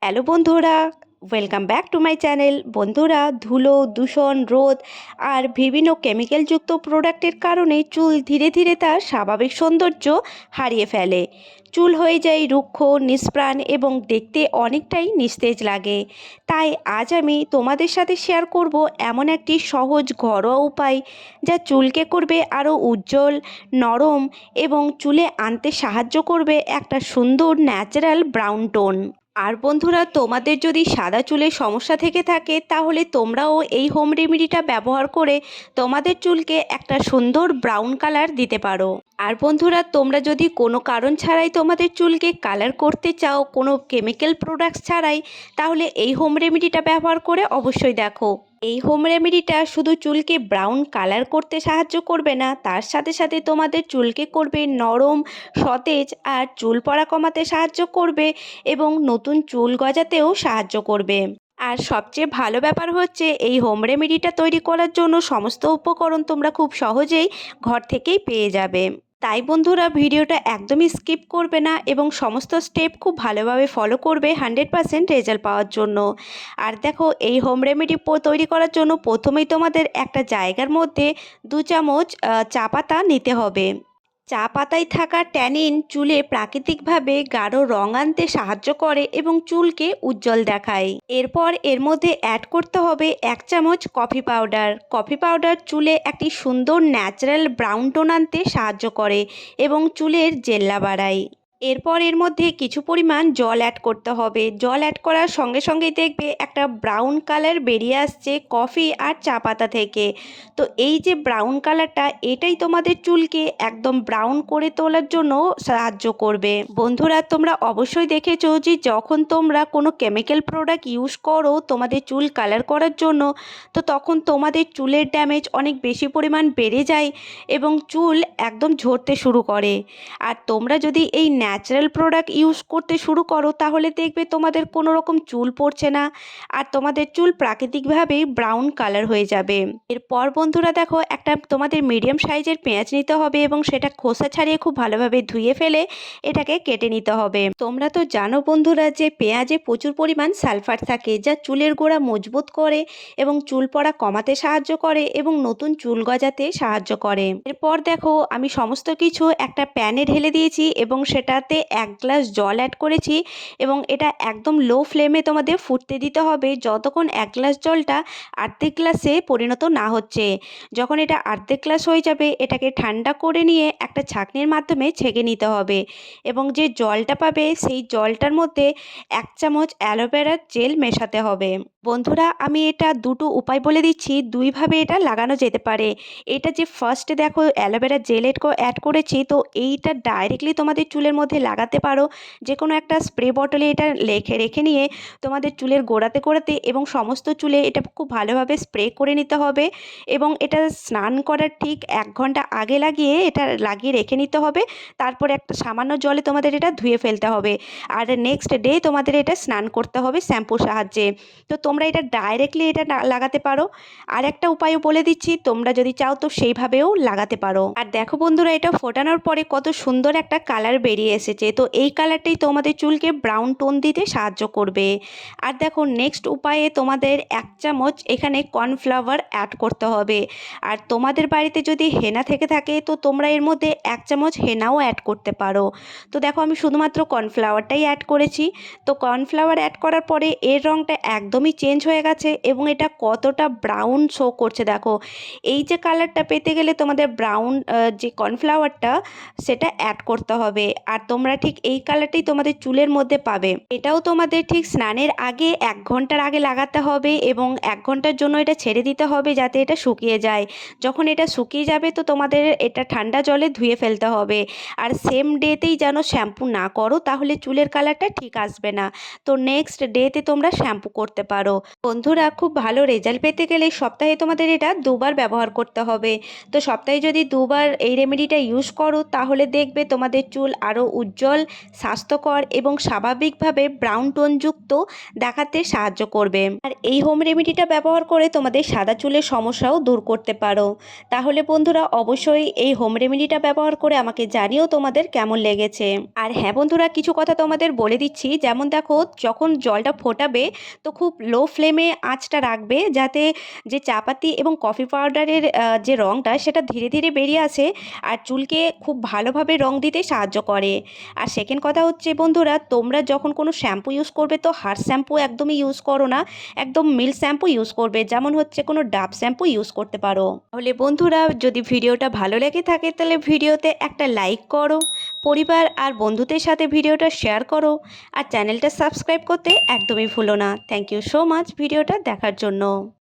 Hello বন্ধুরা, welcome back to my channel. বন্ধুরা, ধুলো, দূষণ, রোদ আর বিভিন্ন কেমিক্যালযুক্ত প্রোডাক্টের কারণে চুল ধীরে ধীরে তার স্বাভাবিক সৌন্দর্য হারিয়ে ফেলে। চুল হয়ে যায় রুক্ষ, নিষ্প্রাণ এবং দেখতে অনেকটাই নিস্তেজ লাগে। তাই আজ আমি তোমাদের সাথে শেয়ার করব এমন একটি সহজ ঘরোয়া উপায় যা চুলকে করবে আরও উজ্জ্বল, নরম এবং চুলে আনতে সাহায্য করবে একটা সুন্দর ন্যাচারাল ব্রাউন টোন। আর বন্ধুরা, তোমাদের যদি সাদা চুলের সমস্যা থেকে থাকে তাহলে তোমরাও এই হোম রেমেডিটা ব্যবহার করে তোমাদের চুলকে একটা সুন্দর ব্রাউন কালার দিতে পারো। আর বন্ধুরা, তোমরা যদি কোনো কারণ ছাড়াই তোমাদের চুলকে কালার করতে চাও, কোনো কেমিক্যাল প্রোডাক্টস ছাড়াই, তাহলে এই হোম রেমেডিটা ব্যবহার করে অবশ্যই দেখো। এই হোম রেমেডিটা শুধু চুলকে ব্রাউন কালার করতে সাহায্য করবে না, তার সাথে সাথে তোমাদের চুলকে করবে নরম, সতেজ আর চুল পড়া কমাতে সাহায্য করবে এবং নতুন চুল গজাতেও সাহায্য করবে। আর সবচেয়ে ভালো ব্যাপার হচ্ছে, এই হোম রেমেডিটা তৈরি করার জন্য সমস্ত উপকরণ তোমরা খুব সহজেই ঘর থেকেই পেয়ে যাবে। তাই বন্ধুরা, ভিডিওটা একদমই স্কিপ করবে না এবং সমস্ত স্টেপ খুব ভালোভাবে ফলো করবে 100% রেজাল্ট পাওয়ার জন্য। আর দেখো, এই হোম রেমেডি তৈরি করার জন্য প্রথমেই তোমাদের একটা জায়গার মধ্যে 2 চামচ চা পাতা নিতে হবে। চা পাতায় থাকা ট্যানিন চুলে প্রাকৃতিকভাবে গাঢ় রং আনতে সাহায্য করে এবং চুলকে উজ্জ্বল দেখায়। এরপর এর মধ্যে অ্যাড করতে হবে 1 চামচ কফি পাউডার। কফি পাউডার চুলে একটি সুন্দর ন্যাচারাল ব্রাউন টোন আনতে সাহায্য করে এবং চুলের জেল্লা বাড়ায়। এরপর এর মধ্যে কিছু পরিমাণ জল অ্যাড করতে হবে। জল অ্যাড করার সঙ্গে সঙ্গেই দেখবে একটা ব্রাউন কালার বেরিয়ে আসছে কফি আর চা পাতা থেকে। তো এই যে ব্রাউন কালারটা, এটাই তোমাদের চুলকে একদম ব্রাউন করে তোলার জন্য সাহায্য করবে। বন্ধুরা, তোমরা অবশ্যই দেখেছো যে যখন তোমরা কোনো কেমিক্যাল প্রোডাক্ট ইউজ করো তোমাদের চুল কালার করার জন্য, তো তখন তোমাদের চুলের ড্যামেজ অনেক বেশি পরিমাণ বেড়ে যায় এবং চুল একদম ঝরতে শুরু করে। আর তোমরা যদি এই ন্যাচারাল প্রোডাক্ট ইউজ করতে শুরু করো তাহলে দেখবে তোমাদের কোনো রকম চুল পড়ছে না আর তোমাদের চুল প্রাকৃতিকভাবেই ব্রাউন কালার হয়ে যাবে। এরপর বন্ধুরা দেখো, একটা তোমাদের মিডিয়াম সাইজের পেঁয়াজ নিতে হবে এবং সেটা খোসা ছাড়িয়ে খুব ভালোভাবে ধুয়ে ফেলে এটাকে কেটে নিতে হবে। তোমরা তো জানো বন্ধুরা যে পেঁয়াজে প্রচুর পরিমাণ সালফার থাকে, যা চুলের গোড়া মজবুত করে এবং চুল পড়া কমাতে সাহায্য করে এবং নতুন চুল গজাতে সাহায্য করে। এরপর দেখো, আমি সমস্ত কিছু একটা প্যানে ঢেলে দিয়েছি এবং সেটাতে 1 গ্লাস জল অ্যাড করেছি এবং এটা একদম লো ফ্লেমে তোমাদের ফুটতে দিতে হবে যতক্ষণ 1 গ্লাস জলটা অর্ধেক গ্লাসে পরিণত না হচ্ছে। যখন এটা অর্ধেক গ্লাস হয়ে যাবে, এটাকে ঠান্ডা করে নিয়ে একটা ছাঁকনির মাধ্যমে ছেঁকে নিতে হবে এবং যে জলটা পাবে সেই জলটার মধ্যে 1 চামচ অ্যালোভেরার জেল মেশাতে হবে। বন্ধুরা, আমি এটা দুটো উপায় বলে দিচ্ছি, দুইভাবে এটা লাগানো যেতে পারে। এটা যে ফার্স্টে দেখো অ্যালোভেরা জেল অ্যাড করেছি, তো এইটা ডাইরেক্টলি তোমাদের চুলের মধ্যে লাগাতে পারো। যে কোনো একটা স্প্রে বটলে এটা রেখে নিয়ে তোমাদের চুলের গোড়াতে গোড়াতে এবং সমস্ত চুলে এটা খুব ভালোভাবে স্প্রে করে নিতে হবে এবং এটা স্নান করার ঠিক 1 ঘন্টা আগে এটা লাগিয়ে রেখে নিতে হবে। তারপরে একটা সামান্য জলে তোমাদের এটা ধুয়ে ফেলতে হবে আর নেক্সট ডে তোমাদের এটা স্নান করতে হবে শ্যাম্পুর সাহায্যে। তো তোমরা এটা ডাইরেক্টলি এটা লাগাতে পারো। আর একটা উপায়ও বলে দিচ্ছি, তোমরা যদি চাও তো সেইভাবেও লাগাতে পারো। আর দেখো বন্ধুরা, এটা ফোটানোর পরে কত সুন্দর একটা কালার বেরিয়ে এসেছে। তো এই কালারটাই তোমাদের চুলকে ব্রাউন টোন দিতে সাহায্য করবে। আর দেখো, নেক্সট উপায়ে তোমাদের 1 চামচ এখানে কর্নফ্লাওয়ার অ্যাড করতে হবে। আর তোমাদের বাড়িতে যদি হেনা থেকে থাকে তো তোমরা এর মধ্যে 1 চামচ হেনাও অ্যাড করতে পারো। তো দেখো, আমি শুধুমাত্র কর্নফ্লাওয়ারটাই অ্যাড করেছি। তো কর্নফ্লাওয়ার অ্যাড করার পরে এর রঙটা একদমই চেঞ্জ হয়ে গেছে এবং এটা কতটা ব্রাউন শো করছে দেখো। এই যে কালারটা পেতে গেলে তোমাদের ব্রাউন যে কর্নফ্লাওয়ারটা সেটা অ্যাড করতে হবে। আর তোমরা ঠিক এই কালারটাই তোমাদের চুলের মধ্যে পাবে। এটাও তোমাদের ঠিক স্নানের আগে 1 ঘন্টার আগে লাগাতে হবে এবং 1 ঘন্টার জন্য এটা ছেড়ে দিতে হবে যাতে এটা শুকিয়ে যায়। যখন এটা শুকিয়ে যাবে তো তোমাদের এটা ঠান্ডা জলে ধুয়ে ফেলতে হবে। আর সেম ডেতেই যেন শ্যাম্পু না করো, তাহলে চুলের কালারটা ঠিক আসবে না। তো নেক্সট ডেতে তোমরা শ্যাম্পু করতে পারো। বন্ধুরা, খুব ভালো রেজাল্ট পেতে গেলে সপ্তাহে তোমাদের এটা 2 বার ব্যবহার করতে হবে। তো সপ্তাহে যদি 2 বার এই রেমেডিটা ইউজ করো তাহলে দেখবে তোমাদের চুল আরও উজ্জ্বল, স্বাস্থ্যকর এবং স্বাভাবিকভাবে ব্রাউন টোনযুক্ত দেখাতে সাহায্য করবে। আর এই হোম রেমেডিটা ব্যবহার করে তোমাদের সাদা চুলের সমস্যাও দূর করতে পারো। তাহলে বন্ধুরা অবশ্যই এই হোম রেমেডিটা ব্যবহার করে আমাকে জানিও তোমাদের কেমন লেগেছে। আর হ্যাঁ বন্ধুরা, কিছু কথা তোমাদের বলে দিচ্ছি, যেমন দেখো যখন জলটা ফোটাবে তো খুব লো ফ্লেমে আঁচটা রাখবে, যাতে যে চাপাতি এবং কফি পাউডারের যে রঙটা সেটা ধীরে ধীরে বেরিয়ে আসে আর চুলকে খুব ভালোভাবে রং দিতে সাহায্য করে। আর সেকেন্ড কথা হচ্ছে বন্ধুরা, তোমরা যখন কোনো শ্যাম্পু ইউজ করবে তো হার্ড শ্যাম্পু একদমই ইউজ করো না, একদম মিল্ক শ্যাম্পু ইউজ করবে, যেমন হচ্ছে কোনো ডাব শ্যাম্পু ইউজ করতে পারো। তাহলে বন্ধুরা যদি ভিডিওটা ভালো লেগে থাকে তাহলে ভিডিওতে একটা লাইক করো, পরিবার আর বন্ধুদের সাথে ভিডিওটা শেয়ার করো, আর চ্যানেলটা সাবস্ক্রাইব করতে একদমই ভুলো না। থ্যাংক ইউ সো মাচ ভিডিওটা দেখার জন্য।